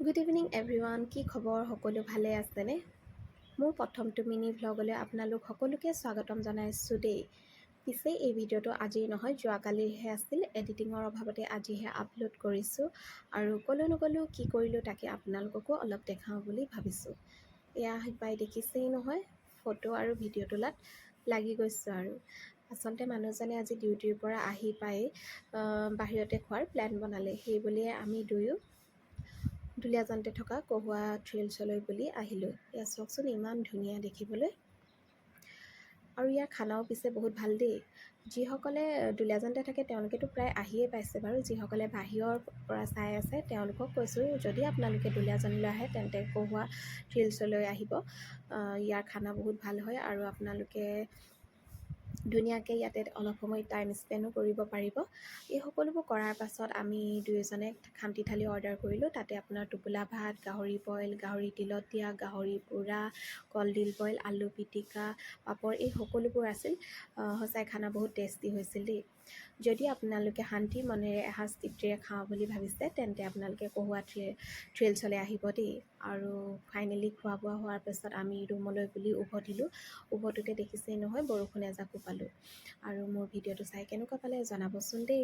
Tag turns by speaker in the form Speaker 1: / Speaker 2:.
Speaker 1: Good evening everyone. কি খবৰ? সকলো ভালে আছেনে? মোৰ প্ৰথমটো মিনি ভ্লগলৈ আপোনালোক সকলোকে স্বাগতম জনাইছোঁ দেই। পিছে এই ভিডিঅ'টো আজিৰ নহয়, যোৱাকালিৰহে আছিল। এডিটিঙৰ অভাৱতে আজিহে আপলোড কৰিছোঁ আৰু ক'লৈ নগ'লোঁ, কি কৰিলোঁ তাকে আপোনালোককো অলপ দেখাওঁ বুলি ভাবিছোঁ। এয়া পাই দেখিছেই নহয়, ফটো আৰু ভিডিঅ' তোলাত লাগি গৈছোঁ আৰু। আচলতে মানুহজনে আজি ডিউটিৰ পৰা আহি পাই বাহিৰতে খোৱাৰ প্লেন বনালে। সেই বুলিয়ে আমি দুয়ো দুলীয়াজানতে থকা কহুৱা ট্ৰেইলছলৈ বুলি আহিলোঁ। এয়া চাওকচোন, ইমান ধুনীয়া দেখিবলৈ আৰু ইয়াৰ খানাও পিছে বহুত ভাল দেই। যিসকলে দুলীয়াজানতে থাকে তেওঁলোকেতো প্ৰায় আহিয়ে পাইছে বাৰু। যিসকলে বাহিৰৰ পৰা চাই আছে তেওঁলোকক কৈছোঁ, যদি আপোনালোকে দুলীয়াজানলৈ আহে তেন্তে কহুৱা ট্ৰেইলছলৈ আহিব। ইয়াৰ খানা বহুত ভাল হয় আৰু আপোনালোকে ধুনীয়াকৈ ইয়াতে অলপ সময় টাইম স্পেণ্ডো কৰিব পাৰিব। এই সকলোবোৰ কৰাৰ পাছত আমি দুয়োজনে খামটি থালি অৰ্ডাৰ কৰিলোঁ। তাতে আপোনাৰ টোপোলা ভাত, গাহৰি বইল, গাহৰি তিলত দিয়া, গাহৰি পোৰা, কলডিল বইল, আলু পিটিকা, পাপৰ, এই সকলোবোৰ আছিল। সঁচাই খানা বহুত টেষ্টি হৈছিল দেই। যদি আপোনালোকে শান্তি মনেৰে এসাঁজ তৃপ্তিৰে খাওঁ বুলি ভাবিছে তেন্তে আপোনালোকে কহুৱা ট্ৰেইলছলৈ আহিব দেই। আৰু ফাইনেলি খোৱা বোৱা হোৱাৰ পাছত আমি ৰুমলৈ বুলি উভতিলোঁ। উভতোতে দেখিছেই নহয়, বৰষুণ এজাকো পালোঁ। আৰু মোৰ ভিডিঅ'টো চাই কেনেকুৱা পালে জনাবচোন দেই।